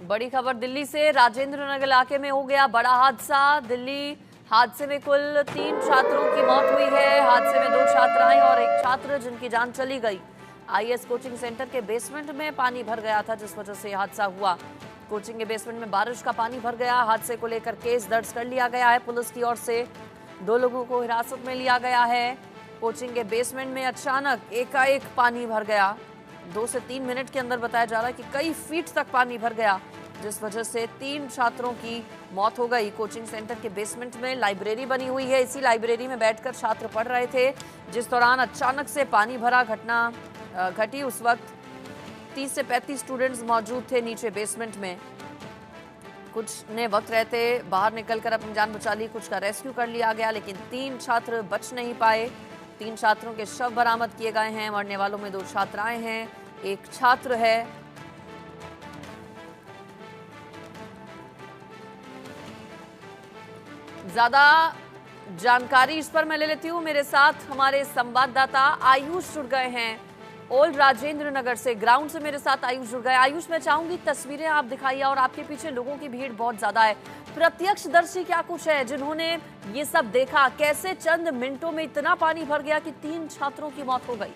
बड़ी खबर दिल्ली से। राजेंद्र नगर इलाके में हो गया बड़ा हादसा। दिल्ली हादसे में कुल 3 छात्रों की मौत हुई है। हादसे में 2 छात्राएं और एक छात्र जिनकी जान चली गई। आईएएस कोचिंग सेंटर के बेसमेंट में पानी भर गया था, जिस वजह से हादसा हुआ। कोचिंग के बेसमेंट में बारिश का पानी भर गया। हादसे को लेकर केस दर्ज कर लिया गया है। पुलिस की ओर से 2 लोगों को हिरासत में लिया गया है। कोचिंग के बेसमेंट में अचानक एकाएक पानी भर गया। 2 से 3 मिनट के अंदर बताया जा रहा है कि कई फीट तक पानी भर गया, जिस वजह से 3 छात्रों की मौत हो गई। कोचिंग सेंटर के बेसमेंट में लाइब्रेरी बनी हुई है। इसी लाइब्रेरी में बैठकर छात्र पढ़ रहे थे, जिस दौरान अचानक से पानी भरा घटना घटी। उस वक्त 30 से 35 स्टूडेंट्स मौजूद थे नीचे बेसमेंट में। कुछ ने वक्त रहते बाहर निकलकर अपनी जान बचा ली, कुछ का रेस्क्यू कर लिया गया, लेकिन 3 छात्र बच नहीं पाए। 3 छात्रों के शव बरामद किए गए हैं। मरने वालों में 2 छात्राएं हैं, एक छात्र है। ज्यादा जानकारी इस पर मैं ले लेती हूँ। मेरे साथ हमारे संवाददाता आयुष जुड़ गए हैं ओल्ड राजेंद्र नगर से। ग्राउंड से मेरे साथ आयुष जुड़ गए। आयुष, मैं चाहूंगी तस्वीरें आप दिखाइए, और आपके पीछे लोगों की भीड़ बहुत ज्यादा है। प्रत्यक्षदर्शी क्या कुछ है जिन्होंने ये सब देखा? कैसे चंद मिनटों में इतना पानी भर गया कि 3 छात्रों की मौत हो गई?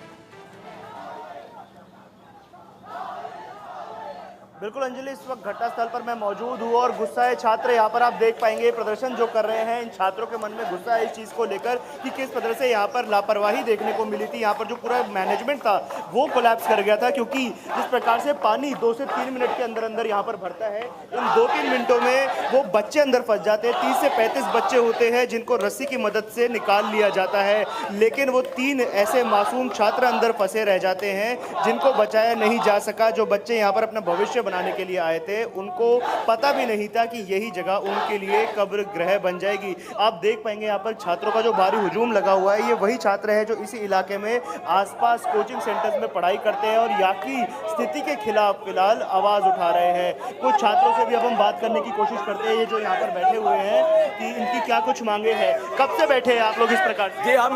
बिल्कुल अंजलि, इस वक्त घटनास्थल पर मैं मौजूद हूँ और गुस्साए छात्र यहाँ पर आप देख पाएंगे प्रदर्शन जो कर रहे हैं। इन छात्रों के मन में गुस्सा है इस चीज़ को लेकर कि किस तरह से यहाँ पर लापरवाही देखने को मिली थी। यहाँ पर जो पूरा मैनेजमेंट था वो कोलैप्स कर गया था, क्योंकि जिस प्रकार से पानी 2 से 3 मिनट के अंदर अंदर यहाँ पर भरता है, इन 2-3 मिनटों में वो बच्चे अंदर फंस जाते हैं। 30 से 35 बच्चे होते हैं जिनको रस्सी की मदद से निकाल लिया जाता है, लेकिन वो 3 ऐसे मासूम छात्र अंदर फंसे रह जाते हैं जिनको बचाया नहीं जा सका। जो बच्चे यहाँ पर अपना भविष्य बनाने के लिए आए थे, उनको पता भी नहीं था कि यही जगह उनके लिए कब्र गृह बन जाएगी। आप देख पाएंगे यहाँ पर छात्रों का जो भारी हुजूम लगा हुआ है, ये वही छात्र है जो इसी इलाके में आसपास कोचिंग सेंटर्स में पढ़ाई करते हैं और यहाँ की स्थिति के खिलाफ फिलहाल आवाज उठा रहे हैं। कुछ छात्रों से भी अब हम बात करने की कोशिश करते हैं, ये जो यहाँ पर बैठे हुए हैं, कि इनकी क्या कुछ मांगे हैं। कब से बैठे हैं आप लोग इस प्रकार से? जी, हम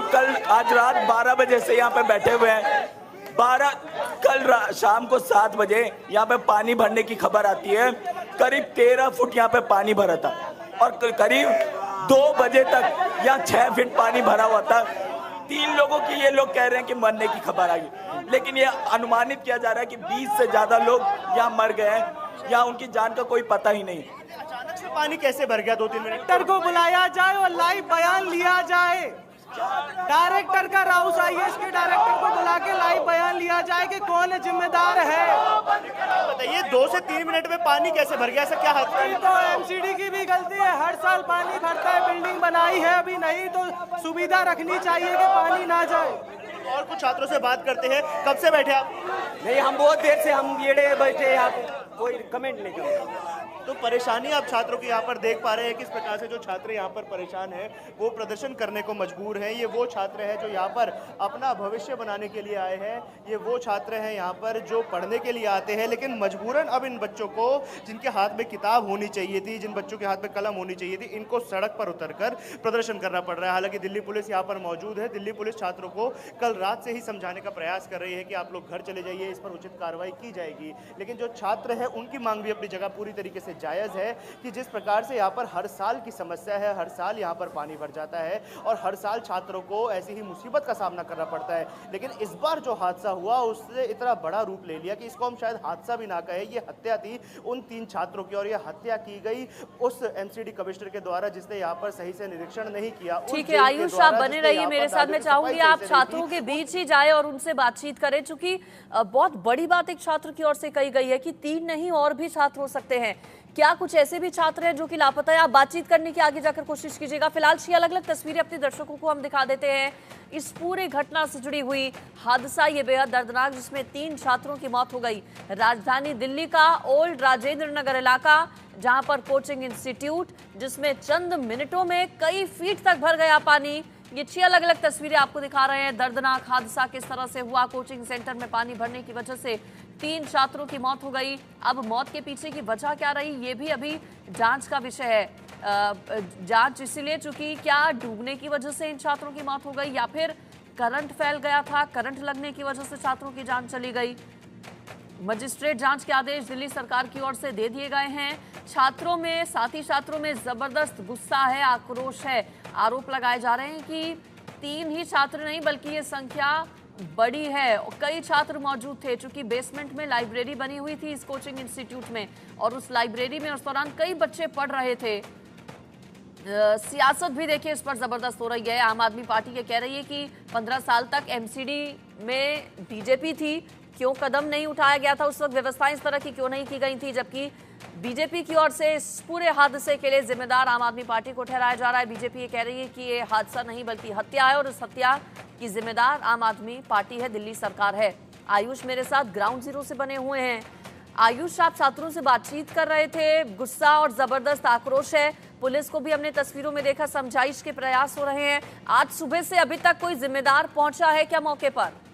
आज रात 12 बजे से यहाँ पे बैठे हुए हैं। कल शाम को 7 बजे यहाँ पे पानी भरने की खबर आती है। करीब 13 फुट यहाँ पे पानी भरा था और करीब 2 बजे तक यहाँ 6 फीट पानी भरा हुआ था। 3 लोगों की ये लोग कह रहे हैं कि मरने की खबर आई, लेकिन ये अनुमानित किया जा रहा है कि 20 से ज्यादा लोग यहाँ मर गए हैं। यहाँ उनकी जान का कोई पता ही नहीं। अचानक से पानी कैसे भर गया? 2-3 मिनट डायरेक्टर को बुलाया जाए और लाइव बयान लिया जाए। डायरेक्टर का राउस आईएएस के डायरेक्टर को बुला के लाइव बयान लिया जाए कि कौन जिम्मेदार है। बताइए, 2 से 3 मिनट में पानी कैसे भर गया? ऐसा क्या हादसा? तो एमसीडी की भी गलती है। हर साल पानी भरता है, बिल्डिंग बनाई है अभी नहीं, तो सुविधा रखनी चाहिए कि पानी ना जाए। और कुछ छात्रों से बात करते हैं। कब से बैठे आप? नहीं, हम बहुत देर से हम येड़े बैठे यहाँ पे, कोई कमेंट नहीं करूँगा। तो परेशानी आप छात्रों की यहाँ पर देख पा रहे हैं किस प्रकार से जो छात्र यहाँ पर परेशान हैं, वो प्रदर्शन करने को मजबूर हैं। ये वो छात्र हैं जो यहाँ पर अपना भविष्य बनाने के लिए आए हैं। ये वो छात्र हैं यहाँ पर जो पढ़ने के लिए आते हैं, लेकिन मजबूरन अब इन बच्चों को, जिनके हाथ में किताब होनी चाहिए थी, जिन बच्चों के हाथ में कलम होनी चाहिए थी, इनको सड़क पर उतरकर प्रदर्शन करना पड़ रहा है। हालांकि दिल्ली पुलिस यहाँ पर मौजूद है। दिल्ली पुलिस छात्रों को कल रात से ही समझाने का प्रयास कर रही है कि आप लोग घर चले जाइए, इस पर उचित कार्रवाई की जाएगी। लेकिन जो छात्र है उनकी मांग भी अपनी जगह पूरी तरीके से जायज़ है कि जिस प्रकार से यहाँ पर हर साल की समस्या है, हर साल यहाँ पर पानी भर जाता है और हर साल छात्रों को ऐसी ही मुसीबत का सामना करना पड़ता है, लेकिन इस बार जो हादसा हुआ उससे इतना बड़ा रूप ले लिया कि इसको हम शायद हादसा भी ना कहे। ये हत्या थी उन 3 छात्रों की, और ये हत्या की गई उस एमसीडी कमिश्नर के द्वारा जिसने यहाँ पर सही से निरीक्षण नहीं किया। ठीक है आयुष, आप बने रहिए मेरे साथ। मैं चाहूंगी आप छात्रों के बीच ही जाए और उनसे बातचीत करें, चूंकि बहुत बड़ी बात एक छात्र की ओर से कही गई है कि 3 नहीं और भी छात्र हो सकते हैं। क्या कुछ ऐसे भी छात्र हैं जो कि लापता है? आप बातचीत करने की आगे जाकर कोशिश कीजिएगा। फिलहाल 6 अलग अलग तस्वीरें अपने दर्शकों को हम दिखा देते हैं इस पूरे घटना से जुड़ी हुई। हादसा ये बेहद दर्दनाक, जिसमें 3 छात्रों की मौत हो गई। राजधानी दिल्ली का ओल्ड राजेंद्र नगर इलाका, जहां पर कोचिंग इंस्टीट्यूट, जिसमें चंद मिनटों में कई फीट तक भर गया पानी। ये 6 अलग अलग तस्वीरें आपको दिखा रहे हैं। दर्दनाक हादसा किस तरह से हुआ। कोचिंग सेंटर में पानी भरने की वजह से 3 छात्रों की मौत हो गई। अब मौत के पीछे की वजह क्या रही, ये भी अभी जांच का विषय है। जांच इसलिए चूंकि क्या डूबने की वजह से इन छात्रों की मौत हो गई या फिर करंट फैल गया था, करंट लगने की वजह से छात्रों की जान चली गई। मजिस्ट्रेट जांच के आदेश दिल्ली सरकार की ओर से दे दिए गए हैं। साथी छात्रों में जबरदस्त गुस्सा है, आक्रोश है। आरोप लगाए जा रहे हैं कि 3 ही छात्र नहीं बल्कि ये संख्या बड़ी है। कई छात्र मौजूद थे चूंकि बेसमेंट में लाइब्रेरी बनी हुई थी इस कोचिंग इंस्टीट्यूट में, और उस लाइब्रेरी में उस दौरान कई बच्चे पढ़ रहे थे। सियासत भी देखिए इस पर जबरदस्त हो रही है। आम आदमी पार्टी ये कह रही है कि 15 साल तक एमसीडी में बीजेपी थी, क्यों कदम नहीं उठाया गया था उस वक्त, व्यवस्थाएं इस तरह की क्यों नहीं की गई थी, जबकि बीजेपी की ओर से इस पूरे हादसे के लिए जिम्मेदार आम आदमी पार्टी को ठहराया जा रहा है। बीजेपी ये कह रही है कि ये हादसा नहीं बल्कि हत्या है और इस हत्या की जिम्मेदार आम आदमी पार्टी है, दिल्ली सरकार है। आयुष मेरे साथ ग्राउंड जीरो से बने हुए हैं। आयुष, आप छात्रों से बातचीत कर रहे थे, गुस्सा और जबरदस्त आक्रोश है। पुलिस को भी हमने तस्वीरों में देखा, समझाइश के प्रयास हो रहे हैं। आज सुबह से अभी तक कोई जिम्मेदार पहुंचा है क्या मौके पर?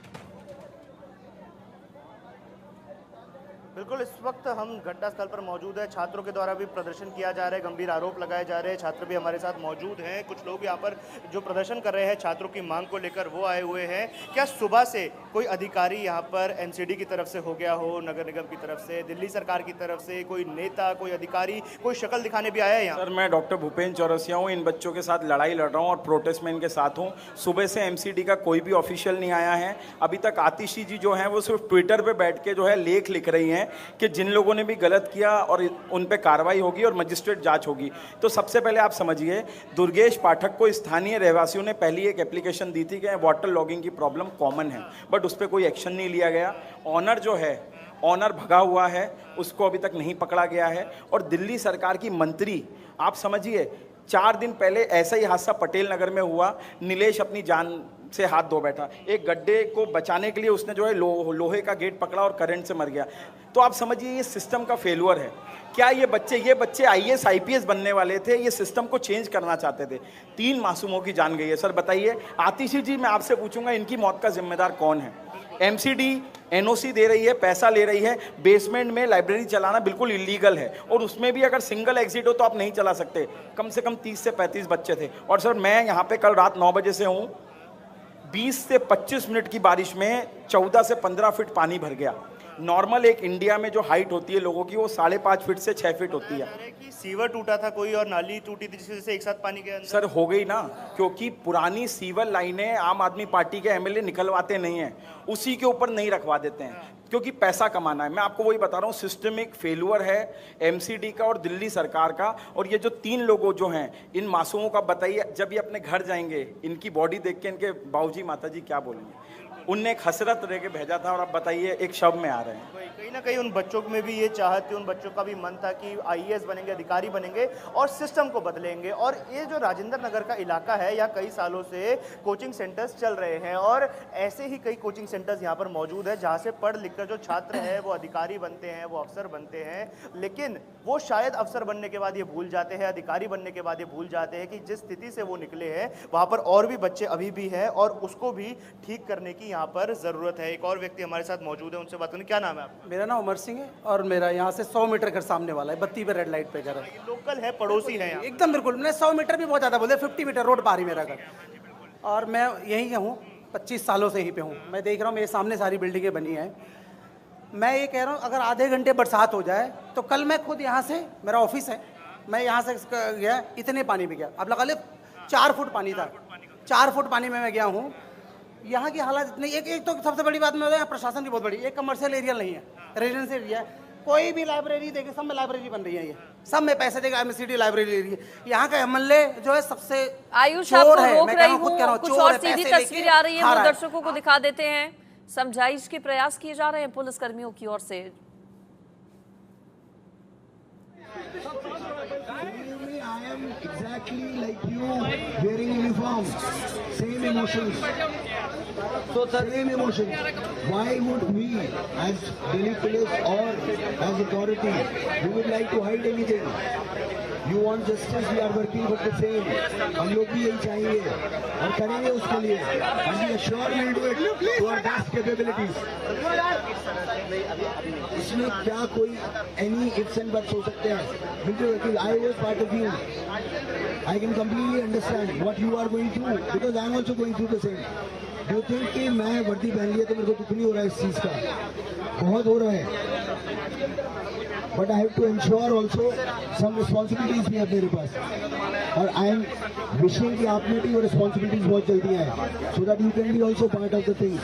बिल्कुल, इस वक्त हम घटनास्थल पर मौजूद है। छात्रों के द्वारा भी प्रदर्शन किया जा रहा है, गंभीर आरोप लगाए जा रहे हैं। छात्र भी हमारे साथ मौजूद हैं। कुछ लोग यहाँ पर जो प्रदर्शन कर रहे हैं छात्रों की मांग को लेकर वो आए हुए हैं। क्या सुबह से कोई अधिकारी यहाँ पर एमसीडी की तरफ से हो गया हो, नगर निगम की तरफ से, दिल्ली सरकार की तरफ से, कोई नेता, कोई अधिकारी, कोई शक्ल दिखाने भी आया है यहाँ? सर, मैं डॉक्टर भूपेंद्र चौरसिया हूँ। इन बच्चों के साथ लड़ाई लड़ रहा हूँ और प्रोटेस्ट में इनके साथ हूँ। सुबह से एमसीडी का कोई भी ऑफिशियल नहीं आया है अभी तक। आतिशी जी जो हैं वो सिर्फ ट्विटर पे बैठ के जो है लेख लिख रही हैं कि जिन लोगों ने भी गलत किया और उन पे कार्रवाई होगी और मजिस्ट्रेट जांच होगी। तो सबसे पहले आप समझिए, दुर्गेश पाठक को स्थानीय रहवासियों ने पहली एक एप्लीकेशन दी थी कि वाटर लॉगिंग की प्रॉब्लम कॉमन है, बट उस पर कोई एक्शन नहीं लिया गया। ऑनर जो है, ऑनर भगा हुआ है, उसको अभी तक नहीं पकड़ा गया है। और दिल्ली सरकार की मंत्री, आप समझिए 4 दिन पहले ऐसा ही हादसा पटेल नगर में हुआ। नीलेश अपनी जान से हाथ धो बैठा, एक गड्ढे को बचाने के लिए उसने जो है लोहे का गेट पकड़ा और करंट से मर गया। तो आप समझिए ये सिस्टम का फेल्यूर है। क्या ये बच्चे आईएएस आईपीएस बनने वाले थे, ये सिस्टम को चेंज करना चाहते थे। 3 मासूमों की जान गई है। सर बताइए, आतिशी जी मैं आपसे पूछूंगा, इनकी मौत का जिम्मेदार कौन है? एमसीडी एनओसी दे रही है, पैसा ले रही है, बेसमेंट में लाइब्रेरी चलाना बिल्कुल इलीगल है, और उसमें भी अगर सिंगल एग्जिट हो तो आप नहीं चला सकते। कम से कम 30 से 35 बच्चे थे। और सर मैं यहाँ पे कल रात 9 बजे से हूँ, 20 से 25 मिनट की बारिश में 14 से 15 फीट पानी भर गया। नॉर्मल एक इंडिया में जो हाइट होती है लोगों की वो 5.5 फीट से 6 फीट होती है। कि सीवर टूटा था कोई और नाली टूटी थी जिससे एक साथ पानी के अंदर? सर हो गई ना, क्योंकि पुरानी सीवर लाइनें आम आदमी पार्टी के एमएलए निकलवाते नहीं हैं, उसी के ऊपर नहीं रखवा देते हैं क्योंकि पैसा कमाना है। मैं आपको वही बता रहा हूँ, सिस्टमिक फेल्यूर है एमसीडी का और दिल्ली सरकार का। और ये जो 3 लोगों जो हैं, इन मासूमों का बताइए, जब ये अपने घर जाएंगे इनकी बॉडी देख के इनके बाबूजी माताजी क्या बोलेंगे? उनने एक हसरत रह के भेजा था और अब बताइए एक शव में आ रहे हैं। कहीं ना कहीं उन बच्चों में भी ये चाहत थी, उन बच्चों का भी मन था कि आईएएस बनेंगे, अधिकारी बनेंगे और सिस्टम को बदलेंगे। और ये जो राजेंद्र नगर का इलाका है, यहाँ कई सालों से कोचिंग सेंटर्स चल रहे हैं और ऐसे ही कई कोचिंग सेंटर्स यहाँ पर मौजूद है जहाँ से पढ़ लिख कर जो छात्र है वो अधिकारी बनते हैं, वो अफसर बनते हैं। लेकिन वो शायद अफसर बनने के बाद ये भूल जाते हैं, अधिकारी बनने के बाद ये भूल जाते हैं कि जिस स्थिति से वो निकले हैं वहाँ पर और भी बच्चे अभी भी हैं और उसको भी ठीक करने की यहाँ पर जरूरत है। एक और व्यक्ति हमारे साथ मौजूद है, उनसे बात करें। क्या नाम है आपका? मेरा नाम उमर सिंह है और मेरा यहाँ से 100 मीटर घर सामने वाला है, बत्ती पे रेड लाइट पे घर है। लोकल है, पड़ोसी है यहाँ? एकदम बिल्कुल, मैंने 100 मीटर भी बहुत ज़्यादा बोले, 50 मीटर रोड पार ही मेरा घर। और मैं यहीं का हूँ, 25 सालों से यहीं पे हूँ। मैं देख रहा हूँ मेरे सामने सारी बिल्डिंगें बनी हैं। मैं ये कह रहा हूँ अगर आधे घंटे बरसात हो जाए तो कल मैं खुद यहाँ से, मेरा ऑफिस है, मैं यहाँ से गया, इतने पानी में गया, अब लगा ले 4 फुट पानी था, 4 फुट पानी में मैं गया हूँ। यहाँ की हालत इतनी, एक तो सबसे बड़ी बात मैं यहाँ प्रशासन की बहुत बड़ी, एक कमर्शियल एरिया नहीं है, रेजिडेंशियल एरिया है। कोई भी लाइब्रेरी देखे, सब में लाइब्रेरी बन रही है, ये सब में पैसे देगा, एमसीडी लाइब्रेरी एरिया। यहाँ का एमएलए जो है सबसे आयुष आपको रोक रही हूँ, कुछ और सीधी तस्वीरें आ रही है, वो दर्शकों को दिखा देते हैं। समझाइश के प्रयास किए जा रहे हैं पुलिस कर्मियों की ओर से। I am exactly like you, wearing uniform, same emotions. Same emotions. Why would we, as Delhi police or as authority, we would like to hide anything? You want justice, we are working for the same. हम लोग भी यही चाहिए और करेंगे उसके लिए. And we are sure we'll do it to our best capabilities. इसमें क्या कोई any ifs and buts हो सकते हैं? बिल्कुल वकील, I was part of you. I can completely understand what you are going through because I am also going through the same. Do you think कि मैं वर्दी पहन लिया तो मेरे को दुख नहीं हो रहा है इस चीज का? बहुत हो रहा है, but I have to ensure also some responsibilities भी है मेरे पास, और आई एम विशिंग कि आप में भी वो रिस्पॉन्सिबिलिटीज बहुत जल्दी आए, so that you can be also part of the things.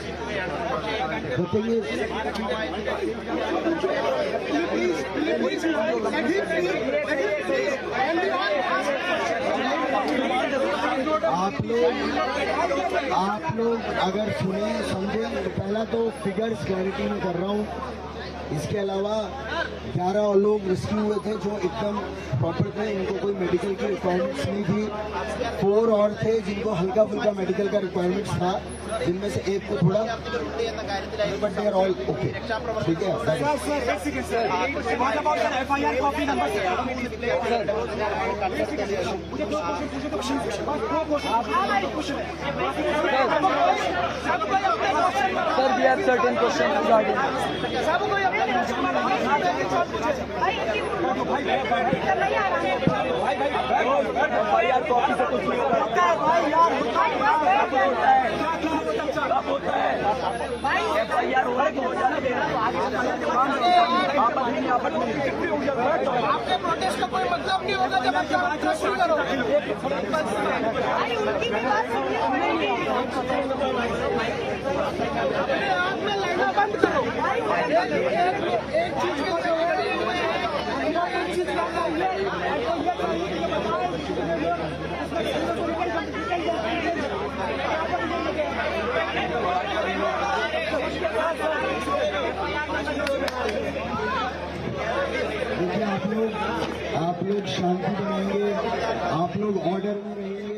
The thing is आप लोग अगर सुने समझे तो पहला तो फिगर्स क्लैरिटी में कर रहा हूँ, इसके अलावा 11 लोग रेस्क्यू हुए थे जो एकदम प्रॉपर थे, इनको कोई मेडिकल की रिक्वायरमेंट्स नहीं थी। 4 और थे जिनको हल्का फुल्का मेडिकल का रिक्वायरमेंट्स था, जिनमें से एक को थोड़ा, but they are all okay. ठीक है, Sir, we have certain questions regarding. आपके प्रोटेस्ट का कोई मतलब नहीं होगा जब आप प्रोटेस्ट नहीं करोगे। उनकी भी बात सुनिए, आप में लड़ना बंद करो। एक चीज को देखिए, आप लोग शांति बनाएंगे, आप लोग ऑर्डर में रहेंगे।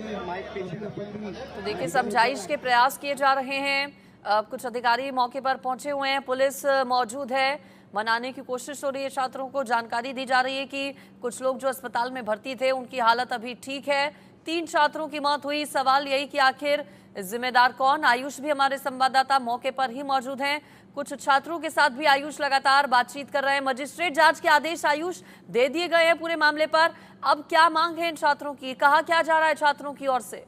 तो देखिए, समझाइश के प्रयास किए जा रहे हैं। कुछ अधिकारी मौके पर पहुंचे हुए हैं, पुलिस मौजूद है, मनाने की कोशिश हो रही है छात्रों को। जानकारी दी जा रही है कि कुछ लोग जो अस्पताल में भर्ती थे उनकी हालत अभी ठीक है। 3 छात्रों की मौत हुई। सवाल यही कि आखिर जिम्मेदार कौन। आयुष भी हमारे संवाददाता मौके पर ही मौजूद हैं। कुछ छात्रों के साथ भी आयुष लगातार बातचीत कर रहे हैं। मजिस्ट्रेट जांच के आदेश आयुष दे दिए गए हैं पूरे मामले पर। अब क्या मांग है इन छात्रों की, कहा क्या जा रहा है छात्रों की ओर से?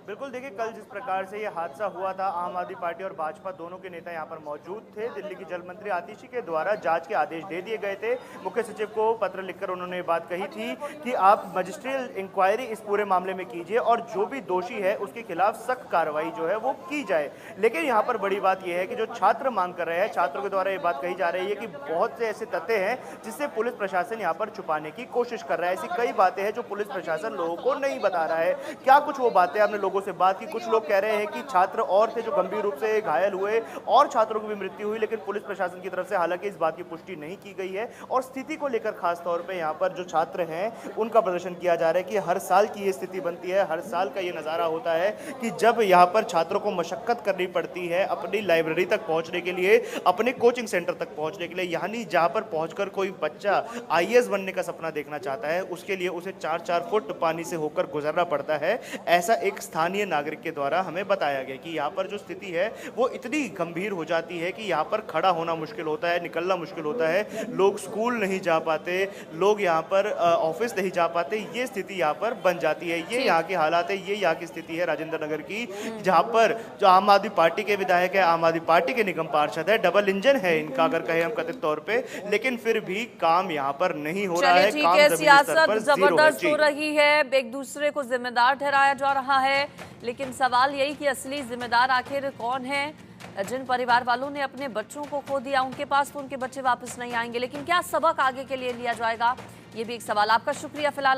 बिल्कुल, देखिए, कल जिस प्रकार से ये हादसा हुआ था, आम आदमी पार्टी और भाजपा दोनों के नेता यहाँ पर मौजूद थे। दिल्ली की जल मंत्री आतिशी के द्वारा जांच के आदेश दे दिए गए थे। मुख्य सचिव को पत्र लिखकर उन्होंने बात कही थी कि आप मजिस्ट्रियल इंक्वायरी इस पूरे मामले में कीजिए और जो भी दोषी है उसके खिलाफ सख्त कार्रवाई जो है वो की जाए। लेकिन यहाँ पर बड़ी बात यह है कि जो छात्र मांग कर रहे हैं, छात्रों के द्वारा ये बात कही जा रही है कि बहुत से ऐसे तथ्य हैं जिससे पुलिस प्रशासन यहाँ पर छुपाने की कोशिश कर रहा है। ऐसी कई बातें हैं जो पुलिस प्रशासन लोगों को नहीं बता रहा है। क्या कुछ वो बातें आपने लोगों से बात की? कुछ लोग कह रहे हैं कि छात्र और थे जो गंभीर रूप से घायल हुए और छात्रों की भी मृत्यु हुई, लेकिन पुलिस प्रशासन की तरफ से हालांकि इस बात की पुष्टि नहीं की गई है। और स्थिति को लेकर खास तौर पे यहाँ पर जो छात्र हैं उनका प्रदर्शन किया जा रहा है कि हर साल की ये स्थिति बनती है, हर साल का ये नज़ारा होता है कि जब यहाँ पर छात्रों को मशक्कत करनी पड़ती है अपनी लाइब्रेरी तक पहुँचने के लिए, अपने कोचिंग सेंटर तक पहुँचने के लिए, यानी जहाँ पर पहुँचकर कोई बच्चा IAS बनने का सपना देखना चाहता है उसके लिए उसे 4-4 फुट पानी से होकर गुजरना पड़ता है। ऐसा एक स्थानीय नागरिक के द्वारा हमें बताया गया कि यहाँ पर जो स्थिति है वो इतनी गंभीर हो जाती है कि यहाँ पर खड़ा होना मुश्किल होता है, निकलना मुश्किल होता है। लोग स्कूल नहीं जा पाते, लोग यहाँ पर ऑफिस नहीं जा पाते। ये स्थिति यहाँ पर बन जाती है। ये यहाँ के हालात है, ये यहाँ की स्थिति है राजेंद्र नगर की, जहाँ पर जो आम आदमी पार्टी के विधायक है, आम आदमी पार्टी के निगम पार्षद है, डबल इंजन है इनका अगर कहें हम कथित तौर पे, लेकिन फिर भी काम यहाँ पर नहीं हो रहा है। ठीक है, सियासत जबरदस्त हो रही है, एक दूसरे को जिम्मेदार ठहराया जा रहा है, लेकिन सवाल यही कि असली जिम्मेदार आखिर कौन है? जिन परिवार वालों ने अपने बच्चों को खो दिया उनके पास तो उनके बच्चे वापस नहीं आएंगे, लेकिन क्या सबक आगे के लिए लिया जाएगा, ये भी एक सवाल। आपका शुक्रिया फिलहाल।